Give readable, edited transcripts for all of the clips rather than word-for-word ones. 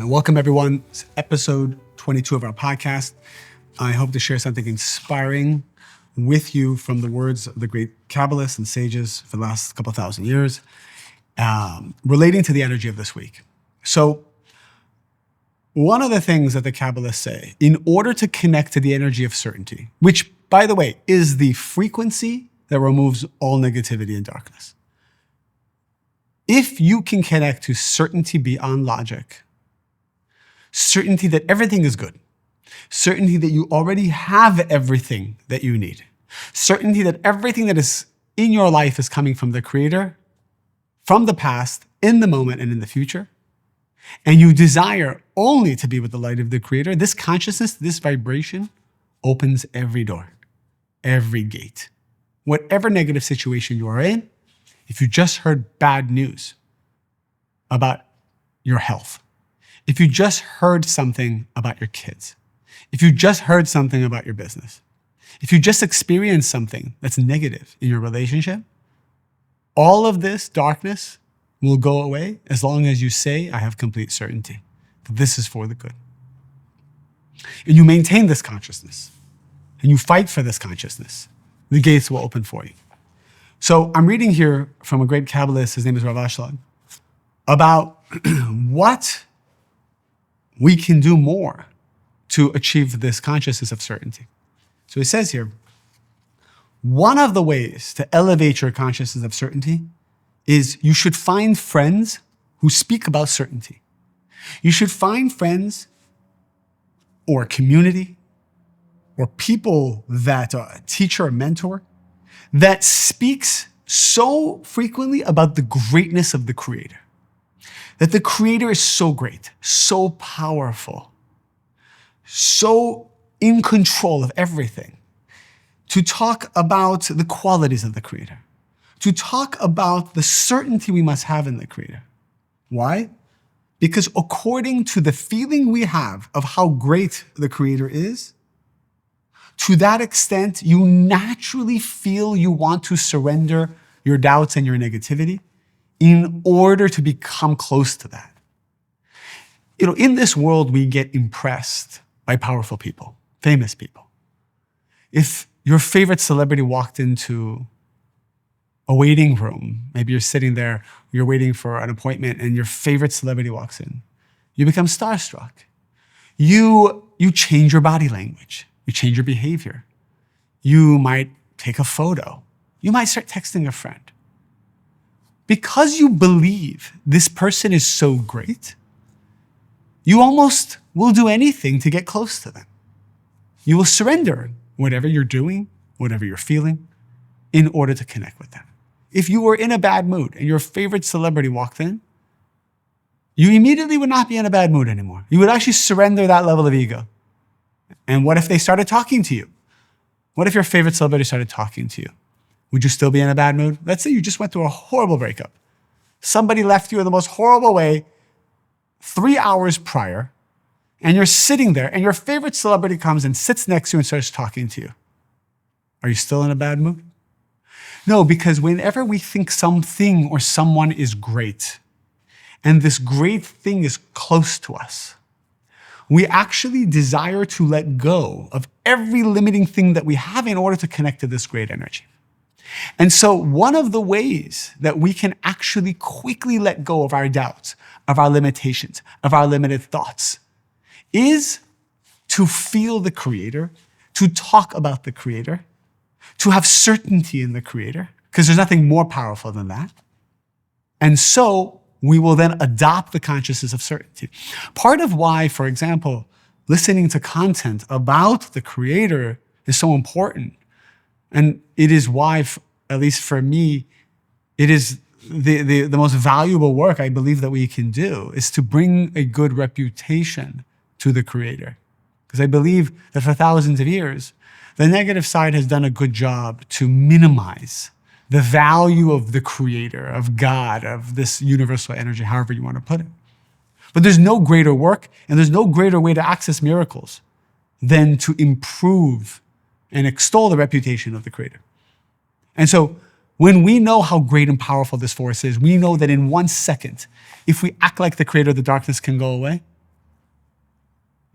Welcome, everyone. It's episode 22 of our podcast. I hope to share something inspiring with you from the words of the great Kabbalists and sages for the last couple thousand years, relating to the energy of this week. So, one of the things that the Kabbalists say, in order to connect to the energy of certainty, which, by the way, is the frequency that removes all negativity and darkness. If you can connect to certainty beyond logic, certainty that everything is good, certainty that you already have everything that you need, certainty that everything that is in your life is coming from the Creator, from the past, in the moment, and in the future, and you desire only to be with the light of the Creator, this consciousness, this vibration opens every door, every gate. Whatever negative situation you are in, if you just heard bad news about your health, if you just heard something about your kids, if you just heard something about your business, if you just experienced something that's negative in your relationship, all of this darkness will go away as long as you say, I have complete certainty that this is for the good. And you maintain this consciousness and you fight for this consciousness, the gates will open for you. So I'm reading here from a great Kabbalist, his name is Rav Ashlag, about what we can do more to achieve this consciousness of certainty. So he says here, one of the ways to elevate your consciousness of certainty is you should find friends who speak about certainty. You should find friends or a community or people that a teacher or mentor that speaks so frequently about the greatness of the Creator. That the Creator is so great, so powerful, so in control of everything. To talk about the qualities of the Creator. To talk about the certainty we must have in the Creator. Why? Because according to the feeling we have of how great the Creator is, to that extent, you naturally feel you want to surrender your doubts and your negativity in order to become close to that. You know, in this world, we get impressed by powerful people, famous people. If your favorite celebrity walked into a waiting room, maybe you're sitting there, you're waiting for an appointment, and your favorite celebrity walks in, you become starstruck. You change your body language. You change your behavior. You might take a photo. You might start texting a friend. Because you believe this person is so great, you almost will do anything to get close to them. You will surrender whatever you're doing, whatever you're feeling, in order to connect with them. If you were in a bad mood and your favorite celebrity walked in, you immediately would not be in a bad mood anymore. You would actually surrender that level of ego. And what if they started talking to you? What if your favorite celebrity started talking to you? Would you still be in a bad mood? Let's say you just went through a horrible breakup. Somebody left you in the most horrible way 3 hours prior, and you're sitting there, and your favorite celebrity comes and sits next to you and starts talking to you. Are you still in a bad mood? No, because whenever we think something or someone is great, and this great thing is close to us, we actually desire to let go of every limiting thing that we have in order to connect to this great energy. And so one of the ways that we can actually quickly let go of our doubts, of our limitations, of our limited thoughts, is to feel the Creator, to talk about the Creator, to have certainty in the Creator, because there's nothing more powerful than that. And so we will then adopt the consciousness of certainty. Part of why, for example, listening to content about the Creator is so important, and it is why, at least for me, it is the most valuable work I believe that we can do, is to bring a good reputation to the Creator. Because I believe that for thousands of years, the negative side has done a good job to minimize the value of the Creator, of God, of this universal energy, however you want to put it. But there's no greater work and there's no greater way to access miracles than to improve and extol the reputation of the Creator. And so when we know how great and powerful this force is, we know that in 1 second, if we act like the Creator, the darkness can go away.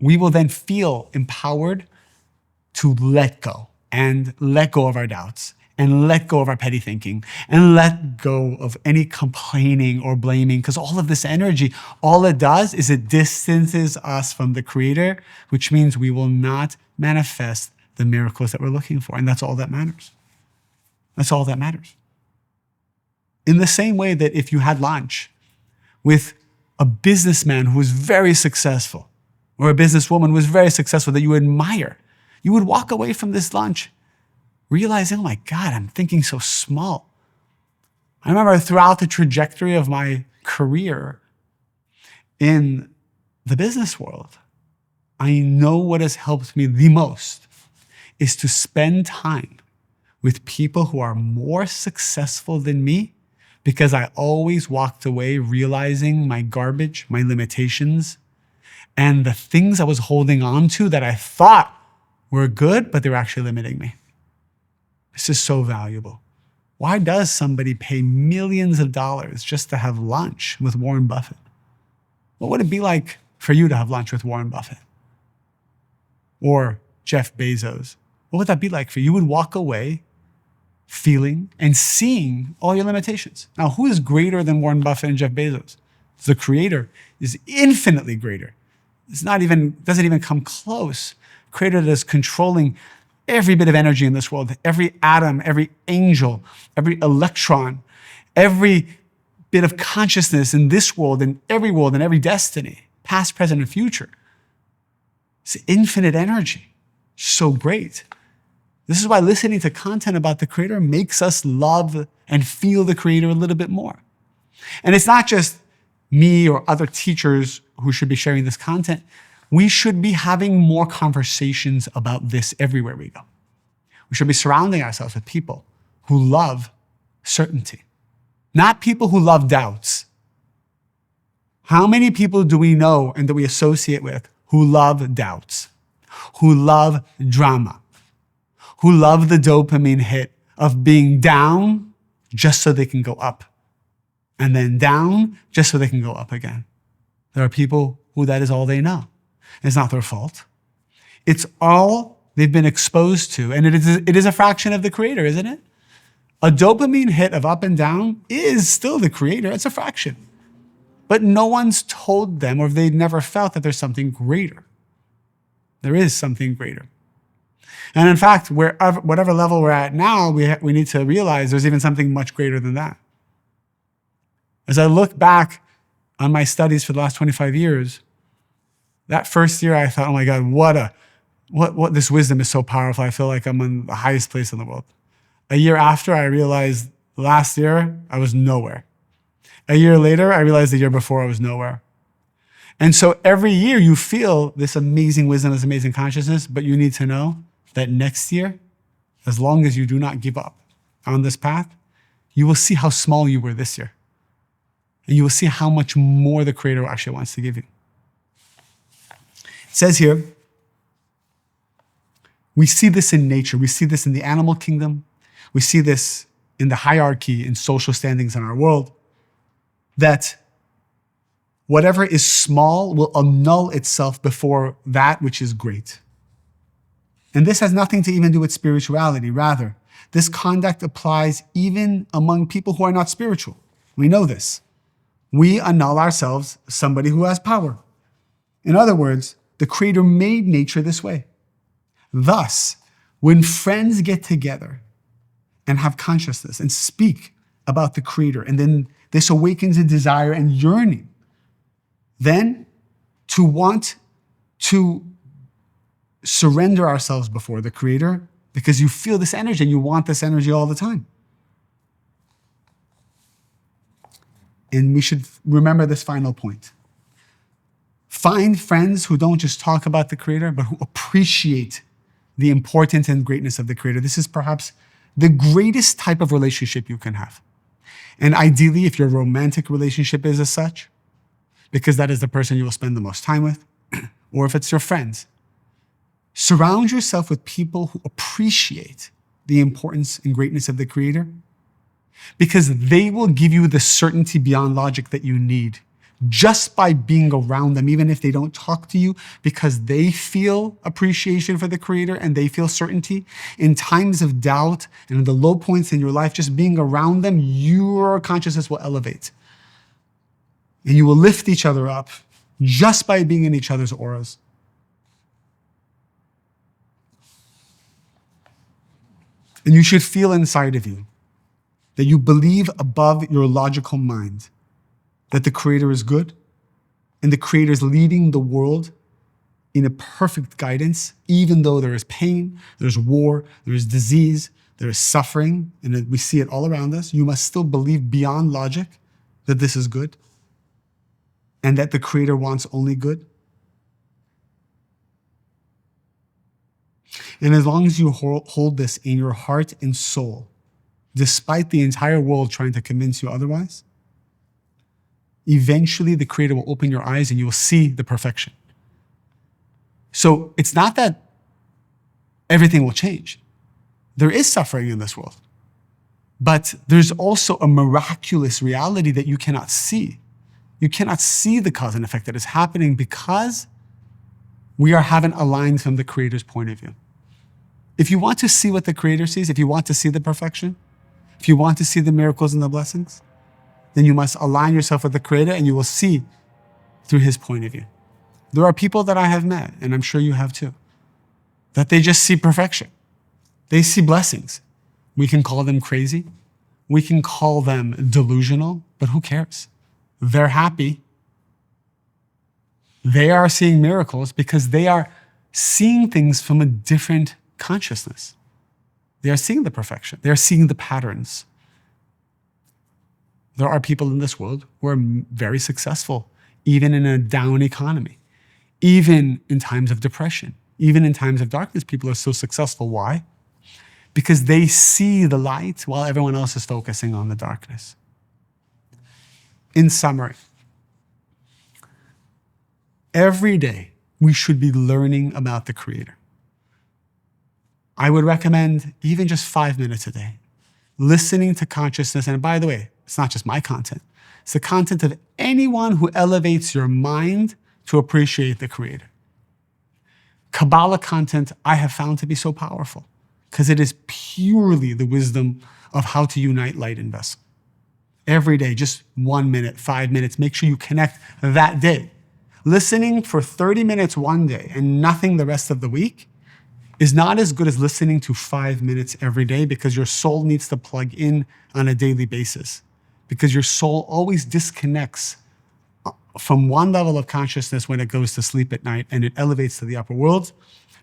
we will then feel empowered to let go of our doubts and let go of our petty thinking and let go of any complaining or blaming, because all of this energy, all it does is it distances us from the Creator, which means we will not manifest the miracles that we're looking for. And that's all that matters. That's all that matters. In the same way that if you had lunch with a businessman who was very successful, or a businesswoman who was very successful that you admire, you would walk away from this lunch realizing, oh my God, I'm thinking so small. I remember throughout the trajectory of my career in the business world, I know what has helped me the most is to spend time with people who are more successful than me, because I always walked away realizing my garbage, my limitations, and the things I was holding on to that I thought were good, but they were actually limiting me. This is so valuable. Why does somebody pay millions of dollars just to have lunch with Warren Buffett? What would it be like for you to have lunch with Warren Buffett? Or Jeff Bezos? What would that be like for you? You would walk away feeling and seeing all your limitations. Now, who is greater than Warren Buffett and Jeff Bezos? The Creator is infinitely greater. Doesn't even come close. Creator that is controlling every bit of energy in this world, every atom, every angel, every electron, every bit of consciousness in this world and every destiny, past, present, and future. It's infinite energy. So great. This is why listening to content about the Creator makes us love and feel the Creator a little bit more. And it's not just me or other teachers who should be sharing this content. We should be having more conversations about this everywhere we go. We should be surrounding ourselves with people who love certainty, not people who love doubts. How many people do we know and that we associate with who love doubts, who love drama, who love the dopamine hit of being down just so they can go up, and then down just so they can go up again? There are people who that is all they know. It's not their fault. It's all they've been exposed to. And it is a fraction of the Creator, isn't it? A dopamine hit of up and down is still the Creator. It's a fraction. But no one's told them, or they've never felt that there's something greater. There is something greater. And in fact, whatever level we're at now, we need to realize there's even something much greater than that. As I look back on my studies for the last 25 years, that first year I thought, oh my God, what this wisdom is so powerful. I feel like I'm in the highest place in the world. A year after, I realized last year I was nowhere. A year later, I realized the year before I was nowhere. And so every year you feel this amazing wisdom, this amazing consciousness, but you need to know that next year, as long as you do not give up on this path, you will see how small you were this year. And you will see how much more the Creator actually wants to give you. It says here, we see this in nature. We see this in the animal kingdom. We see this in the hierarchy in social standings in our world, that whatever is small will annul itself before that which is great. And this has nothing to even do with spirituality. Rather, this conduct applies even among people who are not spiritual. We know this. We annul ourselves, somebody who has power. In other words, the Creator made nature this way. Thus, when friends get together and have consciousness and speak about the Creator, and then this awakens a desire and yearning, then to want to surrender ourselves before the Creator, because you feel this energy and you want this energy all the time. And we should remember this final point. Find friends who don't just talk about the Creator, but who appreciate the importance and greatness of the Creator. This is perhaps the greatest type of relationship you can have. And ideally, if your romantic relationship is as such, because that is the person you will spend the most time with, or if it's your friends, surround yourself with people who appreciate the importance and greatness of the Creator, because they will give you the certainty beyond logic that you need just by being around them, even if they don't talk to you, because they feel appreciation for the Creator and they feel certainty. In times of doubt and in the low points in your life, just being around them, your consciousness will elevate. And you will lift each other up just by being in each other's auras. And you should feel inside of you that you believe above your logical mind that the Creator is good and the Creator is leading the world in a perfect guidance, even though there is pain, there's war, there is disease, there is suffering, and we see it all around us. You must still believe beyond logic that this is good and that the Creator wants only good. And as long as you hold this in your heart and soul, despite the entire world trying to convince you otherwise, eventually the Creator will open your eyes and you will see the perfection. So it's not that everything will change. There is suffering in this world, but there's also a miraculous reality that you cannot see. You cannot see the cause and effect that is happening because we haven't aligned from the Creator's point of view. If you want to see what the Creator sees, if you want to see the perfection, if you want to see the miracles and the blessings, then you must align yourself with the Creator and you will see through His point of view. There are people that I have met, and I'm sure you have too, that they just see perfection. They see blessings. We can call them crazy. We can call them delusional, but who cares? They're happy. They are seeing miracles because they are seeing things from a different consciousness. They are seeing the perfection. They are seeing the patterns. There are people in this world who are very successful, even in a down economy, even in times of depression, even in times of darkness. People are so successful. Why? Because they see the light while everyone else is focusing on the darkness. In summary, every day we should be learning about the Creator. I would recommend even just 5 minutes a day, listening to consciousness. And by the way, it's not just my content. It's the content of anyone who elevates your mind to appreciate the Creator. Kabbalah content I have found to be so powerful because it is purely the wisdom of how to unite light and vessel. Every day, just 1 minute, 5 minutes, make sure you connect that day. Listening for 30 minutes one day and nothing the rest of the week is not as good as listening to 5 minutes every day because your soul needs to plug in on a daily basis because your soul always disconnects from one level of consciousness when it goes to sleep at night and it elevates to the upper worlds.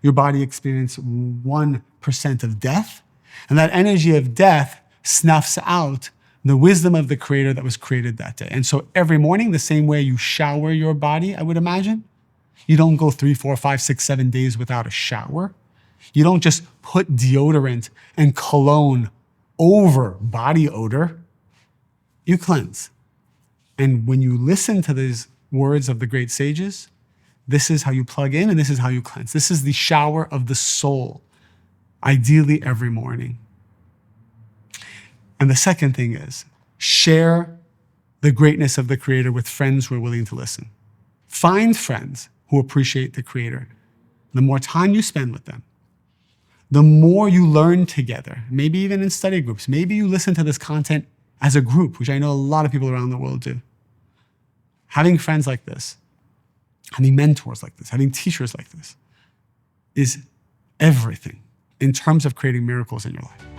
Your body experiences 1% of death, and that energy of death snuffs out the wisdom of the Creator that was created that day. And so every morning, the same way you shower your body, I would imagine, you don't go 3, 4, 5, 6, 7 days without a shower. You don't just put deodorant and cologne over body odor. You cleanse. And when you listen to these words of the great sages, this is how you plug in and this is how you cleanse. This is the shower of the soul, ideally every morning. And the second thing is, share the greatness of the Creator with friends who are willing to listen. Find friends who appreciate the Creator. The more time you spend with them, the more you learn together, maybe even in study groups. Maybe you listen to this content as a group, which I know a lot of people around the world do. Having friends like this, having mentors like this, having teachers like this is everything in terms of creating miracles in your life.